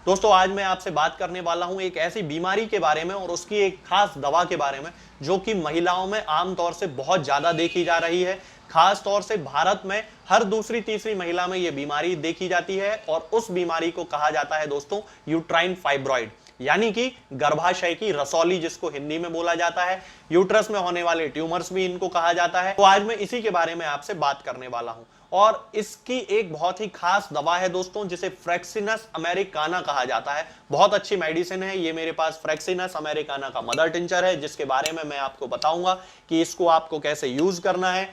दोस्तों आज मैं आपसे बात करने वाला हूं एक ऐसी बीमारी के बारे में और उसकी एक खास दवा के बारे में जो कि महिलाओं में आमतौर से बहुत ज्यादा देखी जा रही है। खास तौर से भारत में हर दूसरी तीसरी महिला में यह बीमारी देखी जाती है और उस बीमारी को कहा जाता है दोस्तों यूट्राइन फाइब्रॉइड, यानी कि गर्भाशय की रसौली, जिसको हिंदी में बोला जाता है। यूट्रस में होने वाले ट्यूमर्स भी इनको कहा जाता है। तो आज मैं इसी के बारे में आपसे बात करने वाला हूं और इसकी एक बहुत ही खास दवा है दोस्तों, जिसे फ्रेक्सिनस अमेरिकाना कहा जाता है। बहुत अच्छी मेडिसिन है ये। मेरे पास फ्रेक्सिनस अमेरिकाना का मदर टिंचर है जिसके बारे में मैं आपको बताऊंगा कि इसको आपको कैसे यूज करना है।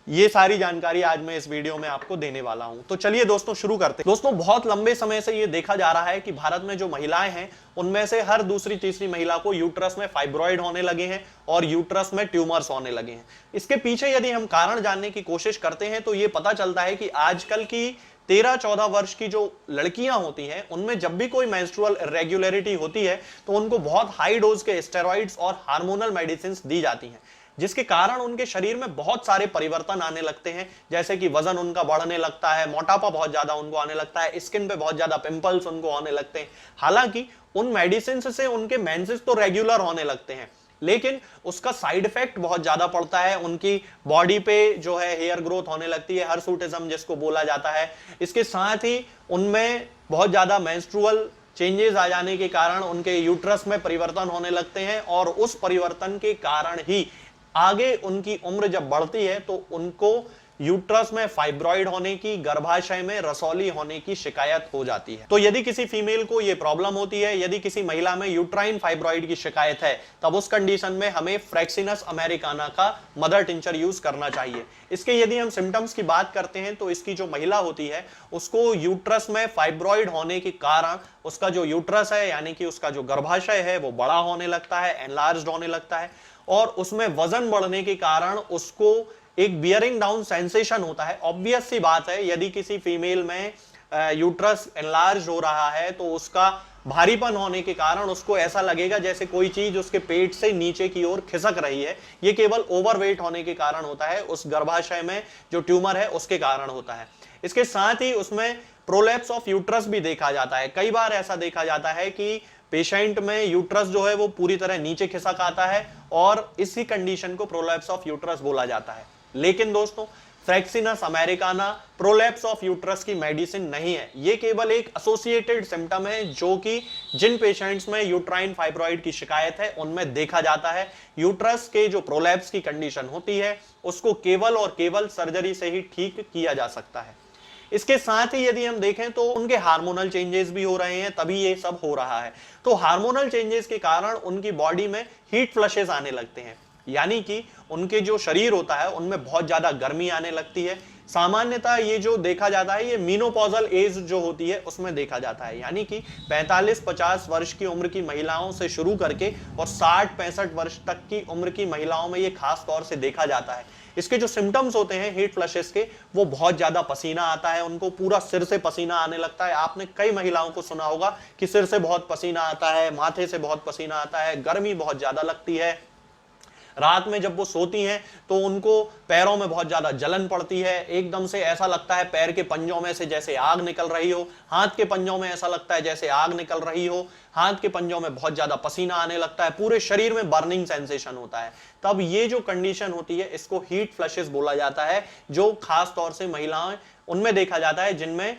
ये सारी जानकारी आज मैं इस वीडियो में आपको देने वाला हूं। तो चलिए दोस्तों शुरू करते हैं। दोस्तों बहुत लंबे समय से ये देखा जा रहा है कि भारत में जो महिलाएं हैं उनमें से हर दूसरी तीसरी महिला को यूट्रस में फाइब्रॉइड होने लगे हैं और यूट्रस में ट्यूमर्स होने लगे हैं। इसके पीछे यदि हम कारण जानने की कोशिश करते हैं तो ये पता चलता है कि आजकल की 13-14 वर्ष की जो लड़कियां होती हैं उनमें जब भी कोई मेंस्ट्रुअल इरेगुलरिटी होती है तो उनको बहुत हाई डोज के स्टेरॉइड्स और हार्मोनल मेडिसिन दी जाती हैं, जिसके कारण उनके शरीर में बहुत सारे परिवर्तन आने लगते हैं। जैसे कि वजन उनका बढ़ने लगता है, मोटापा बहुत ज्यादा उनको आने लगता है, स्किन पे बहुत ज्यादा पिंपल्स उनको आने लगते हैं। हालांकि उन मेडिसिन से उनके मेंसेस तो रेगुलर होने लगते हैं, लेकिन उसका साइड इफेक्ट बहुत ज्यादा पड़ता है। उनकी बॉडी पे जो है हेयर ग्रोथ होने लगती है, हर्सुटिज्म जिसको बोला जाता है। इसके साथ ही उनमें बहुत ज्यादा मेंस्ट्रुअल चेंजेस आ जाने के कारण उनके यूट्रस में परिवर्तन होने लगते हैं और उस परिवर्तन के कारण ही आगे उनकी उम्र जब बढ़ती है तो उनको यूट्रस में फाइब्रॉइड होने की, गर्भाशय में रसौली होने की शिकायत हो जाती है। तो यदि किसी फीमेल को यह प्रॉब्लम होती है, यदि किसी महिला में यूट्राइन फाइब्रॉइड की शिकायत है, तब उस कंडीशन में हमें फ्रेक्सिनस अमेरिकाना का मदर टिंचर यूज करना चाहिए। इसके यदि हम सिम्टम्स की बात करते हैं तो इसकी जो महिला होती है उसको यूट्रस में फाइब्रॉइड होने के कारण उसका जो यूट्रस है यानी कि उसका जो गर्भाशय है वो बड़ा होने लगता है, एनलार्ज्ड होने लगता है और उसमें वजन बढ़ने के कारण उसको एक बियरिंग डाउन सेंसेशन होता है। ऑब्वियस सी बात है, यदि किसी फीमेल में यूट्रस एनलार्ज हो रहा है तो उसका भारीपन होने के कारण उसको ऐसा लगेगा जैसे कोई चीज उसके पेट से नीचे की ओर खिसक रही है। यह केवल ओवरवेट होने के कारण होता है, उस गर्भाशय में जो ट्यूमर है उसके कारण होता है। इसके साथ ही उसमें प्रोलैप्स ऑफ यूट्रस भी देखा जाता है। कई बार ऐसा देखा जाता है कि पेशेंट में यूट्रस जो है वो पूरी तरह नीचे खिसक आता है और इसी कंडीशन को प्रोलैप्स ऑफ यूट्रस बोला जाता है। लेकिन दोस्तों फ्रेक्सिनस अमेरिकाना प्रोलैप्स ऑफ यूट्रस की मेडिसिन नहीं है। ये केवल एक एसोसिएटेड सिम्टम है जो कि जिन पेशेंट्स में यूट्राइन फाइब्रॉइड की शिकायत है उनमें देखा जाता है। यूट्रस के जो प्रोलैप्स की कंडीशन होती है उसको केवल और केवल सर्जरी से ही ठीक किया जा सकता है। इसके साथ ही यदि हम देखें तो उनके हार्मोनल चेंजेस भी हो रहे हैं, तभी ये सब हो रहा है। तो हार्मोनल चेंजेस के कारण उनकी बॉडी में हीट फ्लशेस आने लगते हैं, यानी कि उनके जो शरीर होता है उनमें बहुत ज्यादा गर्मी आने लगती है। सामान्यतः ये जो देखा जाता है ये मीनोपॉजल एज जो होती है उसमें देखा जाता है, यानी कि 45-50 वर्ष की उम्र की महिलाओं से शुरू करके और 60-65 वर्ष तक की उम्र की महिलाओं में ये खास तौर से देखा जाता है। इसके जो सिम्टम्स होते हैं हीट फ्लशेस के, वो बहुत ज्यादा पसीना आता है, उनको पूरा सिर से पसीना आने लगता है। आपने कई महिलाओं को सुना होगा कि सिर से बहुत पसीना आता है, माथे से बहुत पसीना आता है, गर्मी बहुत ज्यादा लगती है। रात में जब वो सोती हैं तो उनको पैरों में बहुत ज्यादा जलन पड़ती है, एकदम से ऐसा लगता है पैर के पंजों में से जैसे आग निकल रही हो, हाथ के पंजों में ऐसा लगता है जैसे आग निकल रही हो, हाथ के पंजों में बहुत ज्यादा पसीना आने लगता है, पूरे शरीर में बर्निंग सेंसेशन होता है। तब ये जो कंडीशन होती है इसको हीट फ्लशेस बोला जाता है, जो खास तौर से महिलाएं उनमें देखा जाता है जिनमें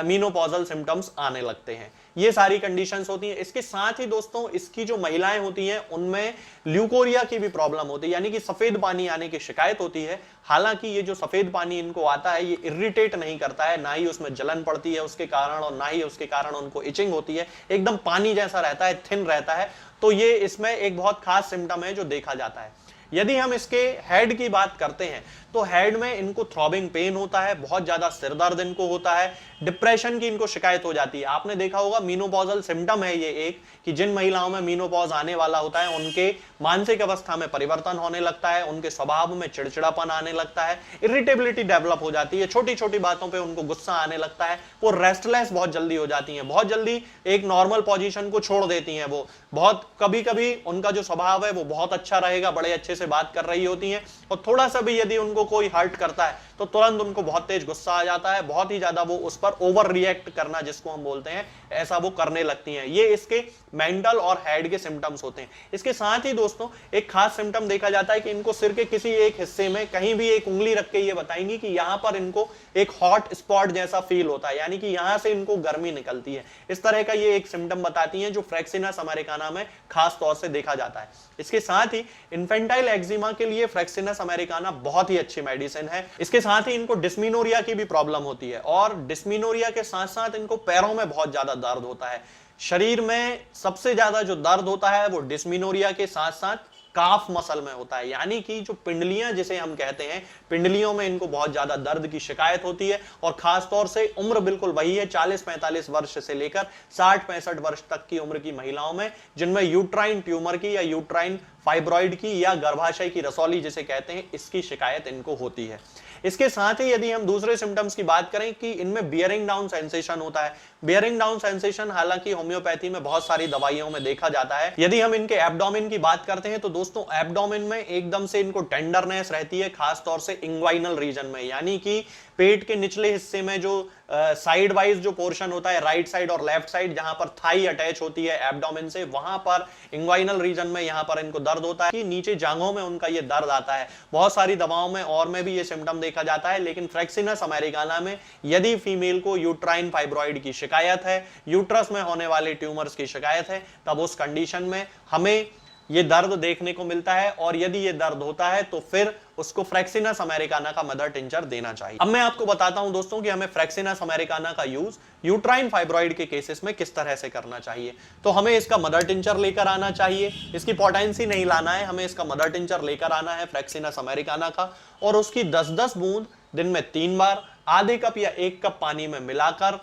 मीनोपॉजल सिम्टम्स आने लगते हैं। ये सारी कंडीशंस होती हैं। इसके साथ ही दोस्तों इसकी जो महिलाएं होती हैं उनमें ल्यूकोरिया की भी प्रॉब्लम होती है, यानी कि सफेद पानी आने की शिकायत होती है। हालांकि ये जो सफेद पानी इनको आता है ये इरिटेट नहीं करता है, ना ही उसमें जलन पड़ती है उसके कारण और ना ही उसके कारण उनको इचिंग होती है, एकदम पानी जैसा रहता है, थिन रहता है। तो ये इसमें एक बहुत खास सिम्टम है जो देखा जाता है। यदि हम इसके हेड की बात करते हैं तो हेड में इनको थ्रॉबिंग पेन होता है, बहुत ज्यादा सिर दर्द इनको होता है, डिप्रेशन की इनको शिकायत हो जाती है। आपने देखा होगा मीनोपॉजल सिम्टम है ये एक, कि जिन महिलाओं में मीनोपॉज आने वाला होता है उनके मानसिक अवस्था में परिवर्तन होने लगता है, उनके स्वभाव में चिड़चिड़ापन आने लगता है, इरिटेबिलिटी डेवलप हो जाती है, छोटी छोटी बातों पे उनको गुस्सा आने लगता है, वो रेस्टलेस बहुत जल्दी हो जाती हैं, बहुत जल्दी एक नॉर्मल पोजीशन को छोड़ देती हैं। वो बहुत कभी कभी उनका जो स्वभाव है वो बहुत अच्छा रहेगा, बड़े अच्छे से बात कर रही होती हैं, और थोड़ा सा भी यदि उनको कोई हर्ट करता है तो तुरंत उनको बहुत तेज गुस्सा आ जाता है, बहुत ही ज्यादा वो उस पर ओवर रिएक्ट करना जिसको हम बोलते हैं, ऐसा वो करने लगती हैं। ये इसके मेंटल और हेड के सिम्टम्स होते हैं। इसके साथ ही दोस्तों एक खास सिम्टम देखा जाता है कि इनको सिर के किसी एक हिस्से में कहीं भी एक उंगली रख के ये बताएंगी कि यहां पर इनको एक हॉट स्पॉट जैसा फील होता है, यानी कि यहां से इनको गर्मी निकलती है। इस तरह का ये एक सिम्टम बताती हैं जो फ्रैक्सिनस अमेरिकाना में खास तौर से देखा जाता है। इसके साथ ही इन्फेंटाइल एक्जिमा के लिए फ्रैक्सिनस अमेरिकाना बहुत ही अच्छी मेडिसिन है। इसके साथ ही इनको डिस्मिनोरिया की भी प्रॉब्लम होती है और डिस्मिनोरिया के साथ साथ इनको पैरों में बहुत ज्यादा दर्द होता है। शरीर में सबसे ज्यादा जो दर्द होता है वो डिस्मिनोरिया के साथ साथ काफ मसल में होता है, यानी कि जो पिंडलियां जिसे हम कहते हैं, पिंडलियों में इनको बहुत ज्यादा दर्द की शिकायत होती है। और खास तौर से उम्र बिल्कुल वही है, 40-45 वर्ष से लेकर 60-65 वर्ष तक की उम्र की महिलाओं में, जिनमें यूट्राइन ट्यूमर की या यूट्राइन फाइब्रॉइड की या गर्भाशय की रसौली जिसे कहते हैं, इसकी शिकायत इनको होती है। इसके साथ ही यदि हम दूसरे सिम्टम्स की बात करें कि इनमें बियरिंग डाउन सेंसेशन होता है। बियरिंग डाउन सेंसेशन हालांकि होम्योपैथी में बहुत सारी दवाइयों में देखा जाता है। यदि हम इनके एब्डोमेन की बात करते हैं तो दोस्तों एब्डोमेन में एकदम से इनको टेंडरनेस रहती है, खास तौर से इंग्वाइनल रीजन में, यानी कि पेट के निचले हिस्से में जो साइड वाइज जो पोर्शन होता है, राइट साइड और लेफ्ट साइड, जहां पर थाई अटैच होती है एब्डोमेन से, वहां पर इंग्वाइनल रीजन में यहां पर इनको दर्द होता है कि नीचे जांघों में उनका ये दर्द आता है। बहुत सारी दवाओं में और में भी ये सिम्टम देखा जाता है, लेकिन फ्रैक्सिनस अमेरिकाना में यदि फीमेल को यूट्राइन फाइब्रॉइड की शिकायत है, यूट्रस में होने वाले ट्यूमर्स की शिकायत है, तब उस कंडीशन में हमें ये दर्द देखने को मिलता है। और यदि ये दर्द होता है तो फिर उसको फ्रैक्सिनस अमेरिकाना का मदर टिंचर देना चाहिए। अब मैं आपको बताता हूं दोस्तों कि हमें फ्रैक्सिनस अमेरिकाना का यूज यूट्राइन फाइब्रॉइड के केसेस में किस तरह से करना चाहिए। तो हमें इसका मदर टिंचर लेकर आना चाहिए, इसकी पोटेंसी नहीं लाना है, हमें इसका मदर टिंचर लेकर आना है फ्रैक्सिनस अमेरिकाना का, और उसकी 10-10 बूंद दिन में 3 बार आधे कप या 1 कप पानी में मिलाकर,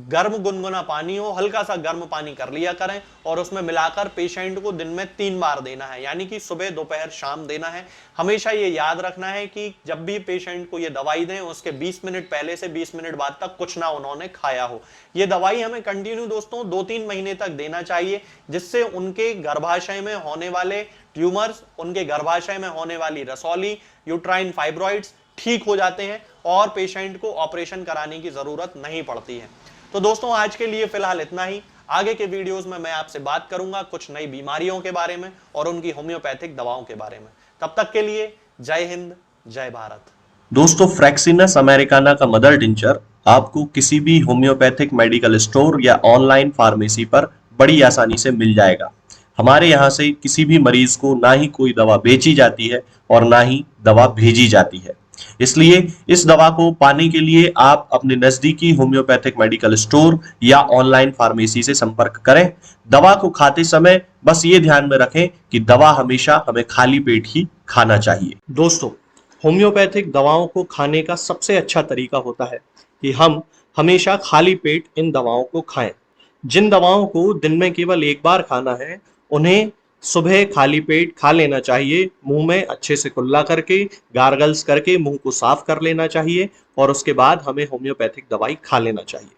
गर्म गुनगुना पानी हो, हल्का सा गर्म पानी कर लिया करें और उसमें मिलाकर पेशेंट को दिन में 3 बार देना है, यानी कि सुबह दोपहर शाम देना है। हमेशा ये याद रखना है कि जब भी पेशेंट को ये दवाई दें उसके 20 मिनट पहले से 20 मिनट बाद तक कुछ ना उन्होंने खाया हो। ये दवाई हमें कंटिन्यू दोस्तों 2-3 महीने तक देना चाहिए, जिससे उनके गर्भाशय में होने वाले ट्यूमर्स, उनके गर्भाशय में होने वाली रसौली, यूट्राइन फाइब्रॉइड्स ठीक हो जाते हैं और पेशेंट को ऑपरेशन कराने की जरूरत नहीं पड़ती है। तो दोस्तों आज के लिए फिलहाल इतना ही। आगे के वीडियोस में मैं आपसे बात करूंगा कुछ नई बीमारियों के बारे में और उनकी होम्योपैथिक दवाओं के बारे में। तब तक के लिए जय हिंद, जय भारत। दोस्तों फ्रैक्सिनस अमेरिकाना का मदर टिंचर आपको किसी भी होम्योपैथिक मेडिकल स्टोर या ऑनलाइन फार्मेसी पर बड़ी आसानी से मिल जाएगा। हमारे यहाँ से किसी भी मरीज को ना ही कोई दवा बेची जाती है और ना ही दवा भेजी जाती है। इसलिए इस दवा को पाने के लिए आप अपने नजदीकी होम्योपैथिक मेडिकल स्टोर या ऑनलाइन फार्मेसी से संपर्क करें। दवा को खाते समय बस ये ध्यान में रखें कि दवा हमेशा हमें खाली पेट ही खाना चाहिए। दोस्तों होम्योपैथिक दवाओं को खाने का सबसे अच्छा तरीका होता है कि हम हमेशा खाली पेट इन दवाओं को खाएं। जिन दवाओं को दिन में केवल 1 बार खाना है उन्हें सुबह खाली पेट खा लेना चाहिए, मुंह में अच्छे से कुल्ला करके, गार्गल्स करके मुंह को साफ कर लेना चाहिए और उसके बाद हमें होम्योपैथिक दवाई खा लेना चाहिए।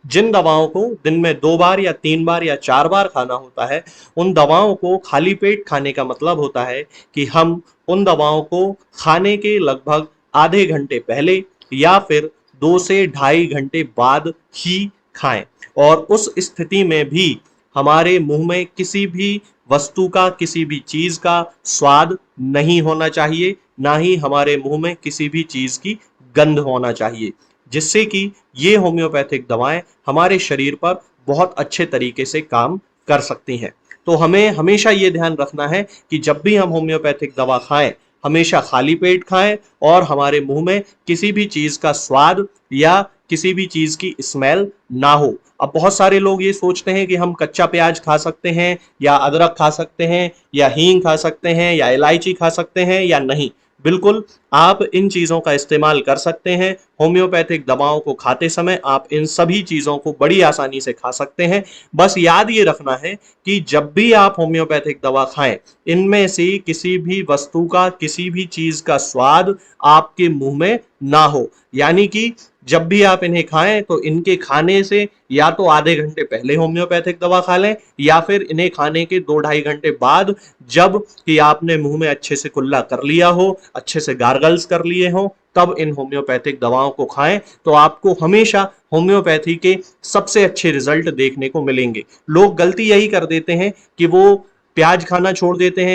जिन दवाओं को दिन में 2 बार या 3 बार या 4 बार खाना होता है, उन दवाओं को खाली पेट खाने का मतलब होता है कि हम उन दवाओं को खाने के लगभग आधे घंटे पहले या फिर 2 से 2.5 घंटे बाद ही खाएं। और उस स्थिति में भी हमारे मुंह में किसी भी वस्तु का, किसी भी चीज का स्वाद नहीं होना चाहिए, ना ही हमारे मुंह में किसी भी चीज की गंध होना चाहिए, जिससे कि ये होम्योपैथिक दवाएं हमारे शरीर पर बहुत अच्छे तरीके से काम कर सकती हैं। तो हमें हमेशा ये ध्यान रखना है कि जब भी हम होम्योपैथिक दवा खाएं हमेशा खाली पेट खाएं और हमारे मुंह में किसी भी चीज का स्वाद या किसी भी चीज की स्मेल ना हो। अब बहुत सारे लोग ये सोचते हैं कि हम कच्चा प्याज खा सकते हैं या अदरक खा सकते हैं या हींग खा सकते हैं या इलायची खा सकते हैं या नहीं। बिल्कुल आप इन चीजों का इस्तेमाल कर सकते हैं। होम्योपैथिक दवाओं को खाते समय आप इन सभी चीजों को बड़ी आसानी से खा सकते हैं। बस याद ये रखना है कि जब भी आप होम्योपैथिक दवा खाएं इनमें से किसी भी वस्तु का, किसी भी चीज का स्वाद आपके मुंह में ना हो, यानी कि जब भी आप इन्हें खाएं तो इनके खाने से या तो आधे घंटे पहले होम्योपैथिक दवा खा लें या फिर इन्हें खाने के 2-2.5 घंटे बाद, जब कि आपने मुंह में अच्छे से कुल्ला कर लिया हो, अच्छे से गार्गल्स कर लिए हो, तब इन होम्योपैथिक दवाओं को खाएं। तो आपको हमेशा होम्योपैथी के सबसे अच्छे रिजल्ट देखने को मिलेंगे। लोग गलती यही कर देते हैं कि वो प्याज खाना छोड़ देते हैं,